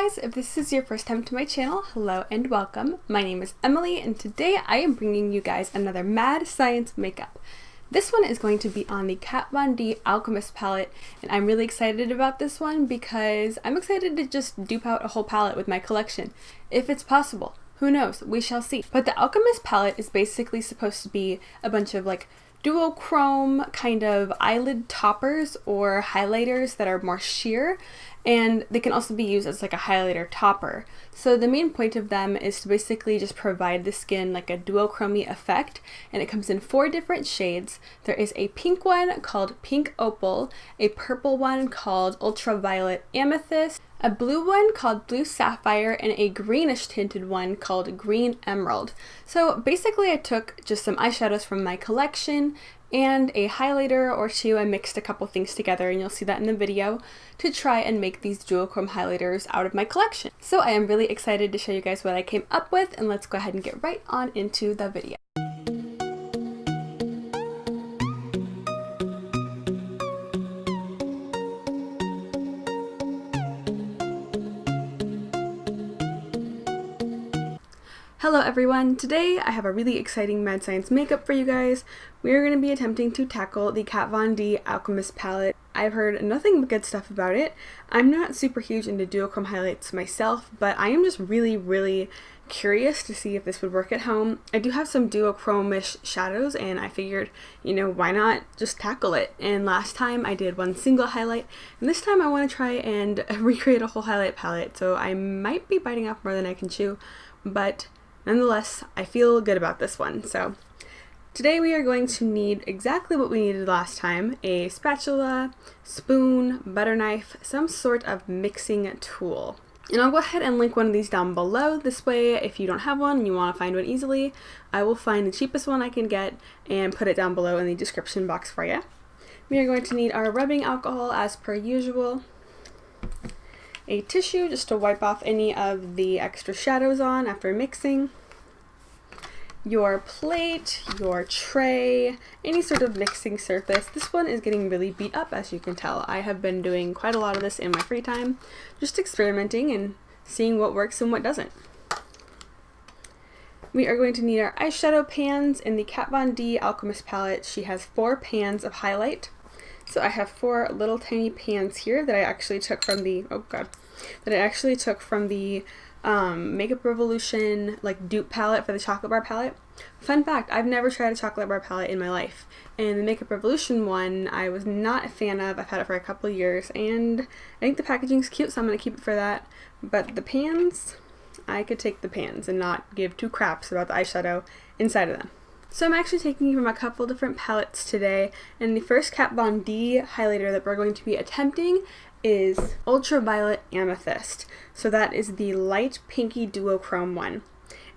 guys, if this is your first time to my channel, hello and welcome. My name is Emily and today I am bringing you guys another mad science makeup. This one is going to be on the Kat Von D Alchemist palette, and I'm really excited about this one because I'm excited to just dupe out a whole palette with my collection. If it's possible. Who knows? We shall see. But the Alchemist palette is basically supposed to be a bunch of like duochrome kind of eyelid toppers or highlighters that are more sheer, and they can also be used as like a highlighter topper. So the main point of them is to basically just provide the skin like a duochromy effect, and it comes in 4 different shades. There is a pink one called Pink Opal, a purple one called Ultraviolet Amethyst, a blue one called Blue Sapphire, and a greenish tinted one called Green Emerald. So basically I took just some eyeshadows from my collection and a highlighter or two. I mixed a couple things together, and you'll see that in the video, to try and make these duochrome highlighters out of my collection. So I am really excited to show you guys what I came up with, and let's go ahead and get right on into the video. Hello everyone! Today I have a really exciting mad science makeup for you guys. We are going to be attempting to tackle the Kat Von D Alchemist palette. I've heard nothing but good stuff about it. I'm not super huge into duochrome highlights myself, but I am just really curious to see if this would work at home. I do have some duochrome-ish shadows, and I figured, you know, why not just tackle it? And last time I did one single highlight, and this time I want to try and recreate a whole highlight palette, so I might be biting off more than I can chew, but nonetheless, I feel good about this one. So today we are going to need exactly what we needed last time: a spatula, spoon, butter knife, some sort of mixing tool. And I'll go ahead and link one of these down below. This way, if you don't have one and you want to find one easily, I will find the cheapest one I can get and put it down below in the description box for you. We are going to need our rubbing alcohol as per usual, a tissue just to wipe off any of the extra shadows on after mixing, your plate, your tray, any sort of mixing surface. This one is getting really beat up, as you can tell. I have been doing quite a lot of this in my free time, just experimenting and seeing what works and what doesn't. We are going to need our eyeshadow pans. In the Kat Von D Alchemist palette, she has 4 pans of highlight. So I have 4 little tiny pans here that I actually took from the, Makeup Revolution like dupe palette for the chocolate bar palette. Fun fact, I've never tried a chocolate bar palette in my life, and the Makeup Revolution one I was not a fan of. I've had it for a couple of years, and I think the packaging's cute, so I'm going to keep it for that. But the pans, I could take the pans and not give 2 craps about the eyeshadow inside of them. So I'm actually taking from a couple different palettes today, and the first Kat Von D highlighter that we're going to be attempting is Ultraviolet Amethyst. So that is the light pinky duochrome one.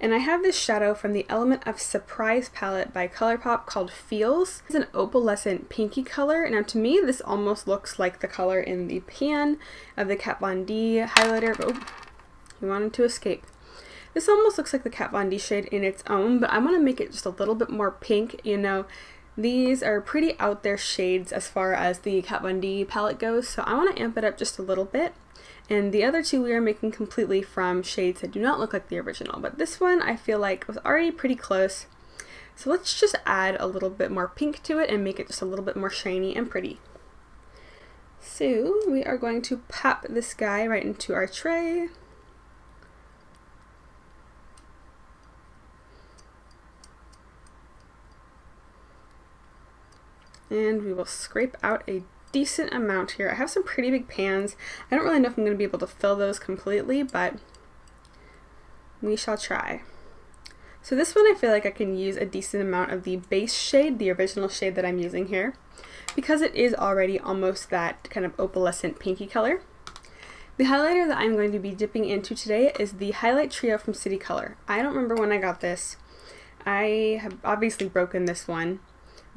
And I have this shadow from the Element of Surprise palette by Colourpop called Feels. It's an opalescent pinky color. Now to me this almost looks like the color in the pan of the Kat Von D highlighter. Oh, he wanted to escape. This almost looks like the Kat Von D shade in its own, but I want to make it just a little bit more pink. You know, these are pretty out there shades as far as the Kat Von D palette goes, so I want to amp it up just a little bit. And the other 2 we are making completely from shades that do not look like the original, but this one I feel like was already pretty close. So let's just add a little bit more pink to it and make it just a little bit more shiny and pretty. So we are going to pop this guy right into our tray. And we will scrape out a decent amount here. I have some pretty big pans. I don't really know if I'm going to be able to fill those completely, but we shall try. So this one I feel like I can use a decent amount of the base shade, the original shade that I'm using here, because it is already almost that kind of opalescent pinky color. The highlighter that I'm going to be dipping into today is the Highlight Trio from City Color. I don't remember when I got this. I have obviously broken this one.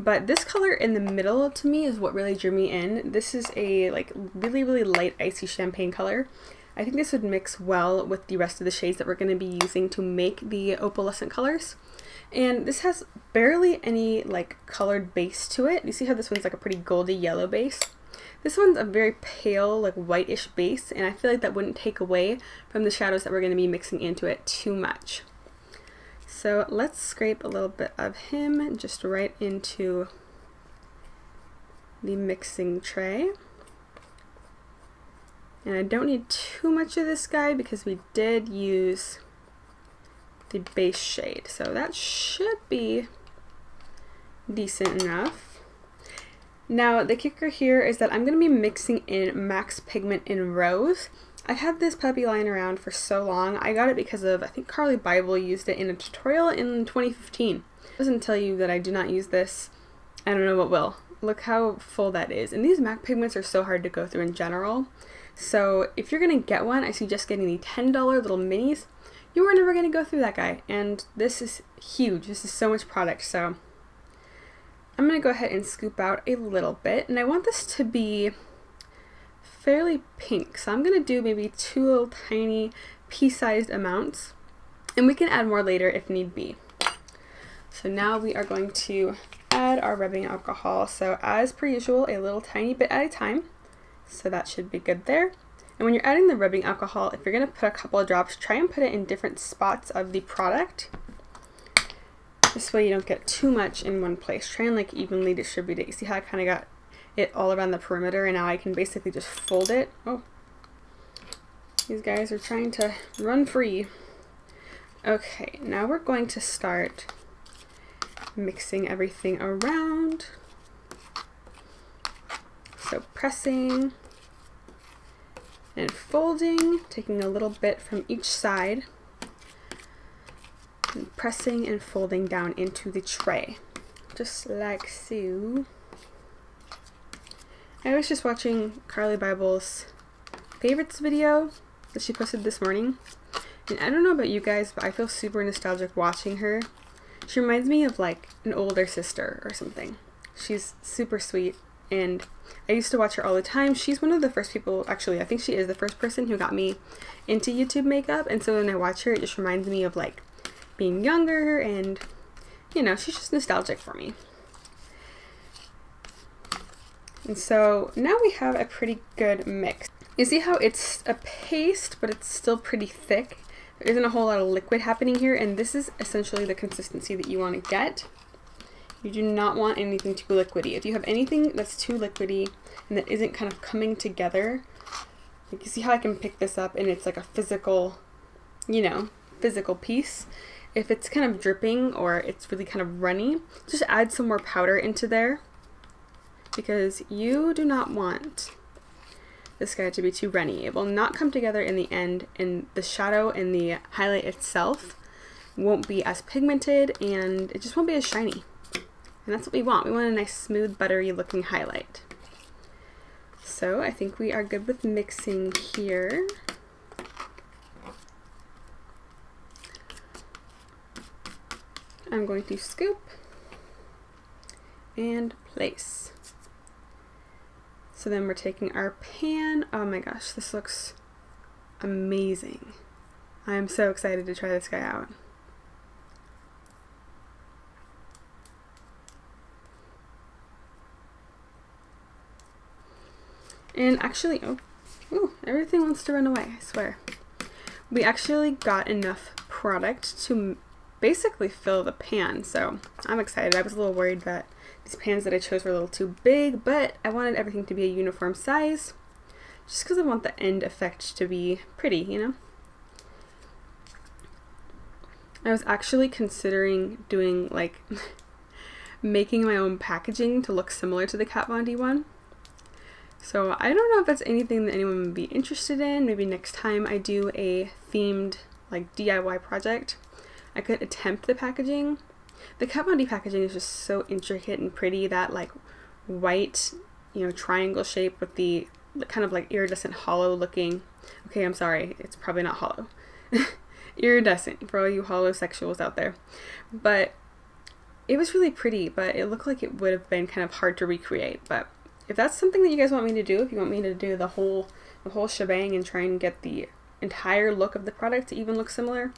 But this color in the middle to me is what really drew me in. This is a like really light icy champagne color. I think this would mix well with the rest of the shades that we're going to be using to make the opalescent colors. And this has barely any like colored base to it. You see how this one's like a pretty goldy yellow base? This one's a very pale, like whitish base, and I feel like that wouldn't take away from the shadows that we're going to be mixing into it too much. So let's scrape a little bit of him just right into the mixing tray. And I don't need too much of this guy because we did use the base shade. So that should be decent enough. Now the kicker here is that I'm going to be mixing in Max Pigment in Rose. I've had this puppy lying around for so long. I got it because of, I think Carly Bible used it in a tutorial in 2015. It doesn't tell you that I do not use this. I don't know what will. Look how full that is. And these MAC pigments are so hard to go through in general. So if you're going to get one, I suggest getting the $10 little minis. You are never going to go through that guy. And this is huge. This is so much product. So I'm going to go ahead and scoop out a little bit. And I want this to be fairly pink. So I'm going to do maybe 2 little tiny pea-sized amounts. And we can add more later if need be. So now we are going to add our rubbing alcohol. So as per usual, a little tiny bit at a time. So that should be good there. And when you're adding the rubbing alcohol, if you're going to put a couple of drops, try and put it in different spots of the product. This way you don't get too much in one place. Try and like evenly distribute it. You see how I kind of got it all around the perimeter, and now I can basically just fold it. Oh, these guys are trying to run free. Okay, now we're going to start mixing everything around. So pressing and folding, taking a little bit from each side, and pressing and folding down into the tray, just like so. I was just watching Carly Bible's favorites video that she posted this morning, and I don't know about you guys, but I feel super nostalgic watching her. She reminds me of like an older sister or something. She's super sweet, and I used to watch her all the time. She's one of the first people, actually I think she is the first person who got me into YouTube makeup, and so when I watch her it just reminds me of like being younger, and you know, she's just nostalgic for me. And so now we have a pretty good mix. You see how it's a paste, but it's still pretty thick. There isn't a whole lot of liquid happening here, and this is essentially the consistency that you want to get. You do not want anything too liquidy. If you have anything that's too liquidy and that isn't kind of coming together, like you see how I can pick this up and it's like a physical, you know, physical piece. If it's kind of dripping or it's really kind of runny, just add some more powder into there, because you do not want this guy to be too runny. It will not come together in the end, and the shadow and the highlight itself won't be as pigmented, and it just won't be as shiny. And that's what we want. We want a nice smooth buttery looking highlight. So I think we are good with mixing here. I'm going to scoop and place. So then we're taking our pan. Oh my gosh, this looks amazing. I'm so excited to try this guy out. And actually, oh, everything wants to run away, I swear. We actually got enough product to basically fill the pan, so I'm excited. I was a little worried that these pans that I chose were a little too big, but I wanted everything to be a uniform size, just because I want the end effect to be pretty, you know? I was actually considering doing, like, making my own packaging to look similar to the Kat Von D one. So I don't know if that's anything that anyone would be interested in. Maybe next time I do a themed, like, DIY project, I could attempt the packaging. The Kat Von D packaging is just so intricate and pretty. That like white, you know, triangle shape with the kind of like iridescent hollow looking. Okay, I'm sorry, it's probably not hollow. Iridescent for all you holosexuals out there. But it was really pretty, but it looked like it would have been kind of hard to recreate. But if that's something that you guys want me to do, if you want me to do the whole shebang and try and get the entire look of the product to even look similar,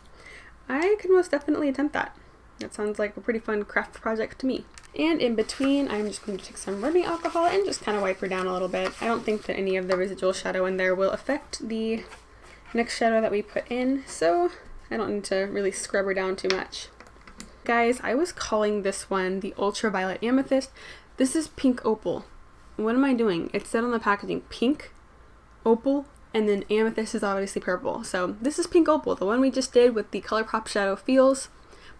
I could most definitely attempt that. That sounds like a pretty fun craft project to me. And in between, I'm just going to take some rubbing alcohol and just kind of wipe her down a little bit. I don't think that any of the residual shadow in there will affect the next shadow that we put in, so I don't need to really scrub her down too much. Guys, I was calling this one the ultraviolet amethyst. This is pink opal. What am I doing? It said on the packaging pink, opal, and then amethyst is obviously purple. So this is pink opal, the one we just did with the Colourpop shadow feels.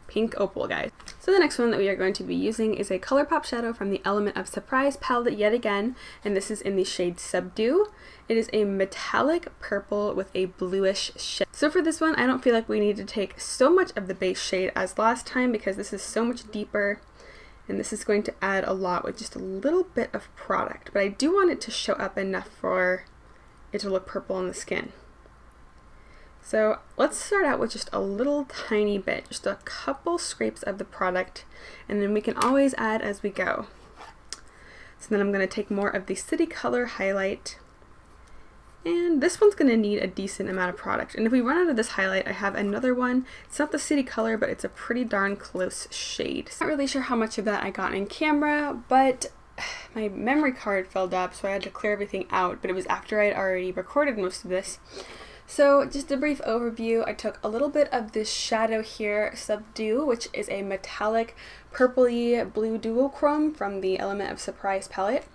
Pink opal, guys. So the next one that we are going to be using is a Colourpop shadow from the Element of Surprise palette yet again, and this is in the shade Subdue. It is a metallic purple with a bluish shade. So for this one, I don't feel like we need to take so much of the base shade as last time because this is so much deeper, and this is going to add a lot with just a little bit of product, but I do want it to show up enough for it to look purple on the skin. So let's start out with just a little tiny bit, just a couple scrapes of the product, and then we can always add as we go. So then I'm going to take more of the City Color highlight, and this one's going to need a decent amount of product. And if we run out of this highlight, I have another one. It's not the City Color, but it's a pretty darn close shade. So not really sure how much of that I got in camera, but my memory card filled up, so I had to clear everything out, but it was after I had already recorded most of this. So just a brief overview, I took a little bit of this shadow here, Subdue, which is a metallic purpley blue duochrome from the Element of Surprise palette.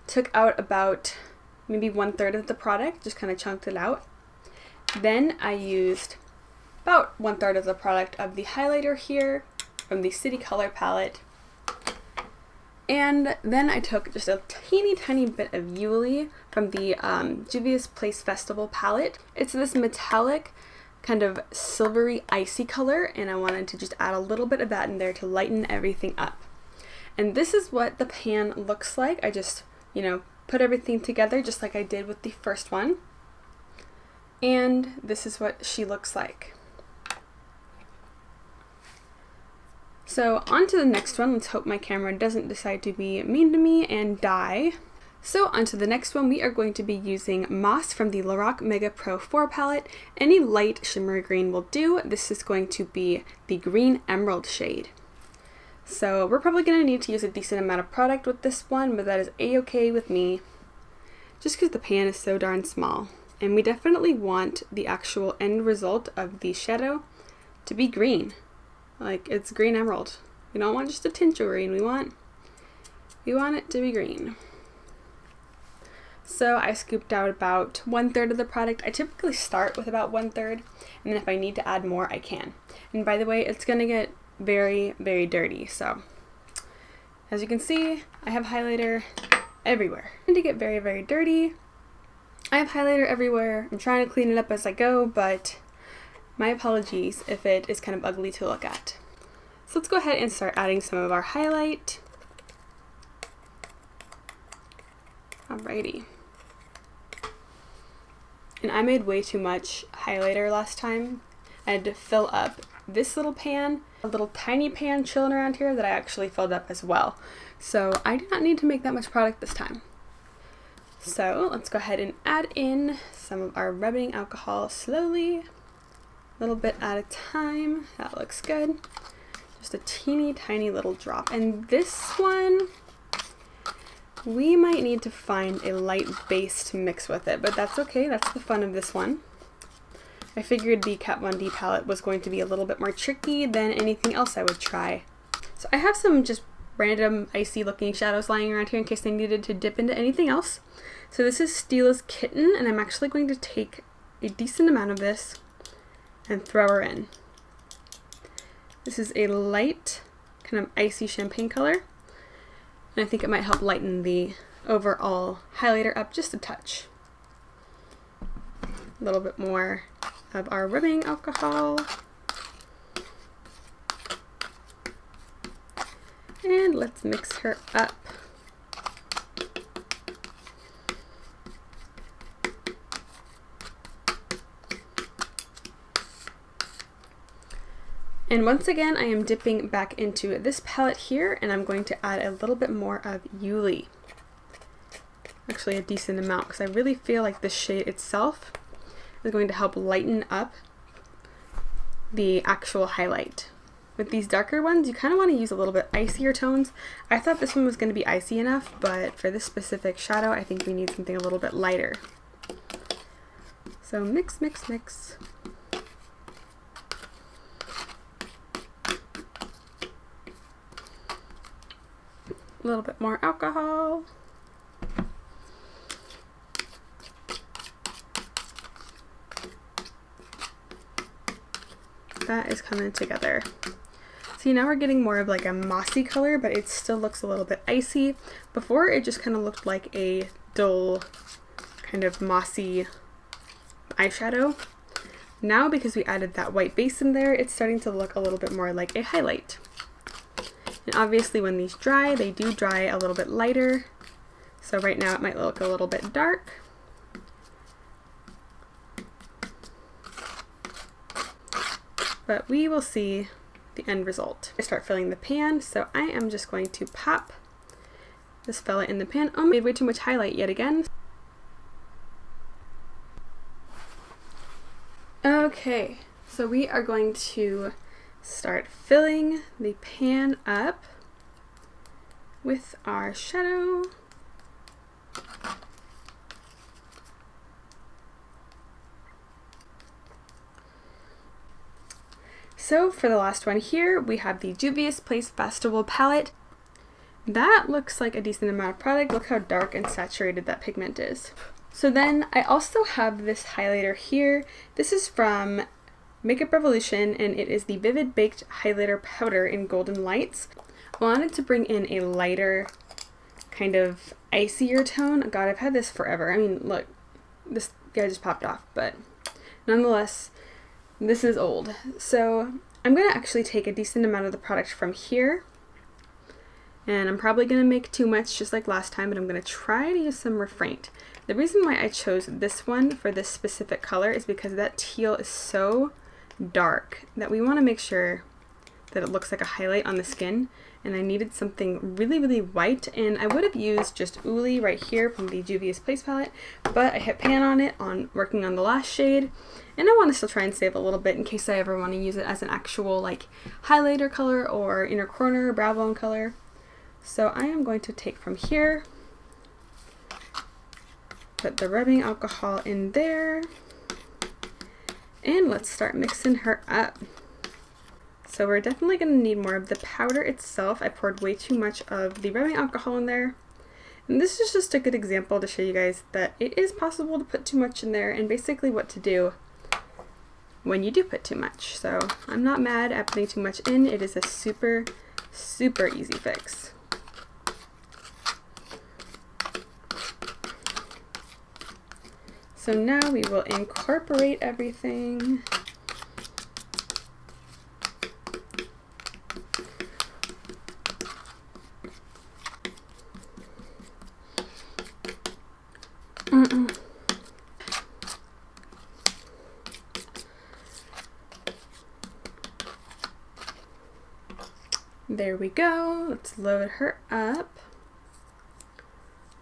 Took out about maybe 1/3 of the product, just kind of chunked it out. Then I used about 1/3 of the product of the highlighter here from the City Color palette. And then I took just a tiny bit of Yuli from the Juvias Place Festival palette. It's this metallic kind of silvery icy color, and I wanted to just add a little bit of that in there to lighten everything up. And this is what the pan looks like. I just, put everything together just like I did with the first one. And this is what she looks like. So on to the next one. Let's hope my camera doesn't decide to be mean to me and die. So on to the next one, we are going to be using Moss from the Lorac Mega Pro 4 palette. Any light shimmery green will do. This is going to be the green emerald shade. So we're probably going to need to use a decent amount of product with this one, but that is a-okay with me, just because the pan is so darn small. And we definitely want the actual end result of the shadow to be green. Like, it's green emerald. We don't want just a tinge of green. We want it to be green. So I scooped out about 1/3 of the product. I typically start with about 1/3, and then if I need to add more, I can. And by the way, it's gonna get very, very dirty. So as you can see, I have highlighter everywhere. And to get very, very dirty, I have highlighter everywhere. I'm trying to clean it up as I go, but my apologies if it is kind of ugly to look at. So let's go ahead and start adding some of our highlight. Alrighty. And I made way too much highlighter last time. I had to fill up this little pan, a little tiny pan chilling around here that I actually filled up as well. So I do not need to make that much product this time. So let's go ahead and add in some of our rubbing alcohol slowly. A little bit at a time. That looks good. Just a teeny tiny little drop. And this one, we might need to find a light base to mix with it, but that's okay. That's the fun of this one. I figured the Kat Von D palette was going to be a little bit more tricky than anything else I would try. So I have some just random icy looking shadows lying around here in case I needed to dip into anything else. So this is Steela's Kitten, and I'm actually going to take a decent amount of this and throw her in. This is a light, kind of icy champagne color, and I think it might help lighten the overall highlighter up just a touch. A little bit more of our rubbing alcohol. And let's mix her up. And once again, I am dipping back into this palette here, and I'm going to add a little bit more of Yuli. Actually a decent amount, because I really feel like the shade itself is going to help lighten up the actual highlight. with these darker ones, you kind of want to use a little bit icier tones. I thought this one was going to be icy enough, but for this specific shadow, I think we need something a little bit lighter. So mix, mix, mix. A little bit more alcohol. That is coming together. See, now we're getting more of like a mossy color, but it still looks a little bit icy. Before, it just kind of looked like a dull, kind of mossy eyeshadow. Now, because we added that white base in there, it's starting to look a little bit more like a highlight. And obviously when these dry, they do dry a little bit lighter. So right now it might look a little bit dark. But we will see the end result. I start filling the pan, so I am just going to pop this fella in the pan. Oh, I made way too much highlight yet again. Okay, so we are going to start filling the pan up with our shadow. So for the last one here, we have the Juvias Place Spatula palette. That looks like a decent amount of product. Look how dark and saturated that pigment is. So then I also have this highlighter here. This is from Makeup Revolution, and it is the Vivid Baked Highlighter Powder in Golden Lights. I wanted to bring in a lighter, kind of icier tone. God, I've had this forever. I mean, look, this guy just popped off, but nonetheless, this is old. So I'm going to actually take a decent amount of the product from here, and I'm probably going to make too much just like last time, but I'm going to try to use some restraint. The reason why I chose this one for this specific color is because that teal is so dark that we want to make sure that it looks like a highlight on the skin, and I needed something really, really white, and I would have used just Uli right here from the Juvias Place palette, but I hit pan on it on working on the last shade, and I want to still try and save a little bit in case I ever want to use it as an actual like highlighter color or inner corner brow bone color. So I am going to take from here, put the rubbing alcohol in there, and let's start mixing her up. So we're definitely going to need more of the powder itself. I poured way too much of the rubbing alcohol in there. And this is just a good example to show you guys that it is possible to put too much in there and basically what to do when you do put too much. So I'm not mad at putting too much in. It is a super, super easy fix. So now we will incorporate everything. There we go. Let's load her up.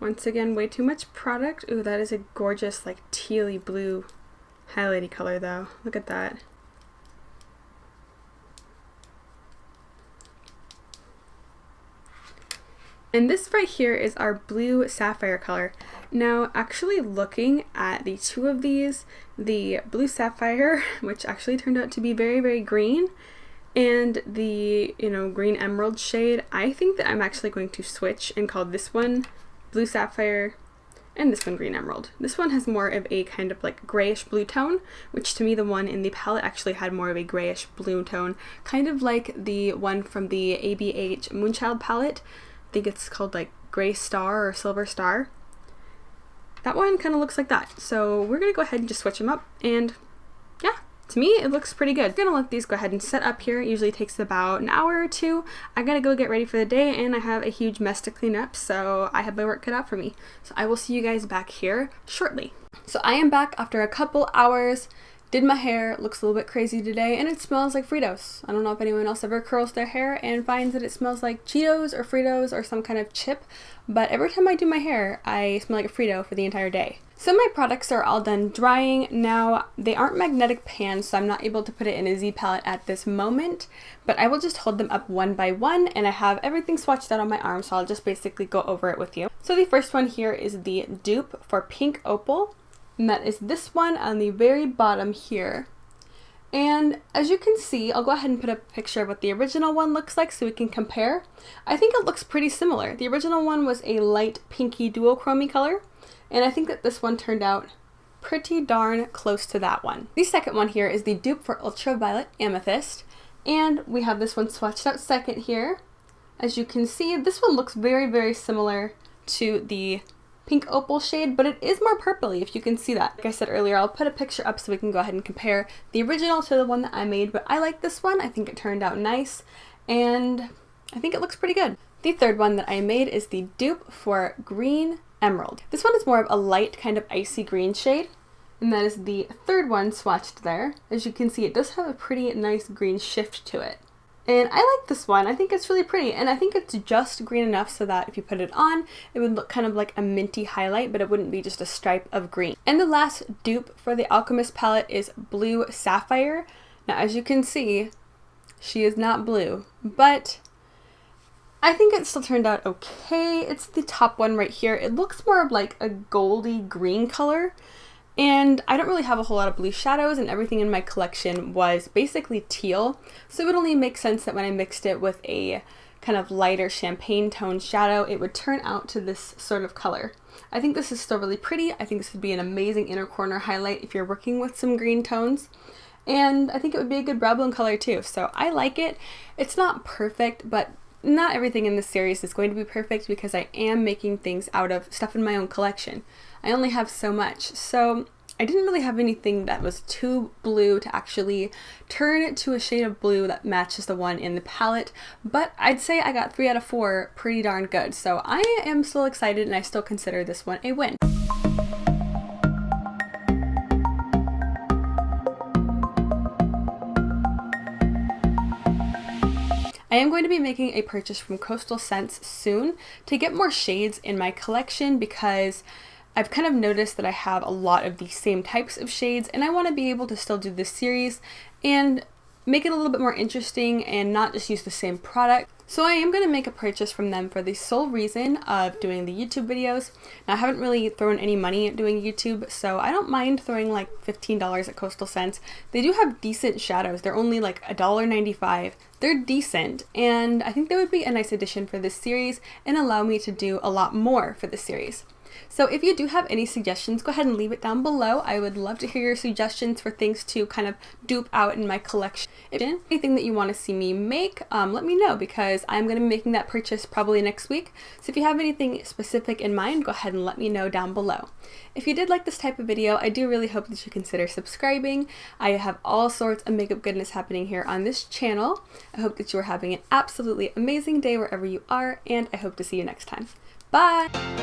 Once again, way too much product. Ooh, that is a gorgeous, like, tealy blue highlighty color, though. Look at that. And this right here is our blue sapphire color. Now, actually looking at the two of these, the blue sapphire, which actually turned out to be very, very green, and the, green emerald shade, I think that I'm actually going to switch and call this one blue sapphire and this one green emerald. This one has more of a kind of like grayish blue tone, which to me the one in the palette actually had more of a grayish blue tone, kind of like the one from the ABH Moonchild palette. I think it's called like Gray Star or Silver Star. That one kind of looks like that. So we're going to go ahead and just switch them up, and yeah, to me it looks pretty good. I'm going to let these go ahead and set up here. It usually takes about an hour or two. I got to go get ready for the day, and I have a huge mess to clean up, so I have my work cut out for me. So I will see you guys back here shortly. So I am back after a couple hours. Did my hair, looks a little bit crazy today, and it smells like Fritos. I don't know if anyone else ever curls their hair and finds that it smells like Cheetos or Fritos or some kind of chip, but every time I do my hair, I smell like a Frito for the entire day. So my products are all done drying. Now, they aren't magnetic pans, so I'm not able to put it in a Z palette at this moment, but I will just hold them up one by one, and I have everything swatched out on my arm, so I'll just basically go over it with you. So the first one here is the dupe for Pink Opal. And that is this one on the very bottom here. And as you can see, I'll go ahead and put a picture of what the original one looks like so we can compare. I think it looks pretty similar. The original one was a light pinky duochrome color, and I think that this one turned out pretty darn close to that one. The second one here is the dupe for Ultraviolet Amethyst, and we have this one swatched out second here. As you can see, this one looks very, very similar to the Pink Opal shade, but it is more purpley, if you can see that. Like I said earlier, I'll put a picture up so we can go ahead and compare the original to the one that I made, but I like this one. I think it turned out nice, and I think it looks pretty good. The third one that I made is the dupe for Green Emerald. This one is more of a light kind of icy green shade, and that is the third one swatched there. As you can see, it does have a pretty nice green shift to it. And I like this one. I think it's really pretty, and I think it's just green enough so that if you put it on, it would look kind of like a minty highlight, but it wouldn't be just a stripe of green. And the last dupe for the Alchemist palette is Blue Sapphire. Now, as you can see, she is not blue, but I think it still turned out okay. It's the top one right here. It looks more of like a goldy green color. And I don't really have a whole lot of blue shadows, and everything in my collection was basically teal, so it would only make sense that when I mixed it with a kind of lighter champagne tone shadow, it would turn out to this sort of color. I think this is still really pretty. I think this would be an amazing inner corner highlight if you're working with some green tones, and I think it would be a good brow bone color too, so I like it. It's not perfect, but not everything in this series is going to be perfect because I am making things out of stuff in my own collection. I only have so much, so I didn't really have anything that was too blue to actually turn it to a shade of blue that matches the one in the palette, but I'd say I got 3 out of 4 pretty darn good, so I am still excited and I still consider this one a win. I am going to be making a purchase from Coastal Scents soon to get more shades in my collection because I've kind of noticed that I have a lot of the same types of shades, and I want to be able to still do this series and make it a little bit more interesting and not just use the same product. So I am going to make a purchase from them for the sole reason of doing the YouTube videos. Now, I haven't really thrown any money at doing YouTube, so I don't mind throwing like $15 at Coastal Scents. They do have decent shadows. They're only like $1.95. They're decent, and I think they would be a nice addition for this series and allow me to do a lot more for this series. So if you do have any suggestions, go ahead and leave it down below. I would love to hear your suggestions for things to kind of dupe out in my collection. If there's anything that you want to see me make, let me know because I'm going to be making that purchase probably next week. So if you have anything specific in mind, go ahead and let me know down below. If you did like this type of video, I do really hope that you consider subscribing. I have all sorts of makeup goodness happening here on this channel. I hope that you are having an absolutely amazing day wherever you are, and I hope to see you next time. Bye!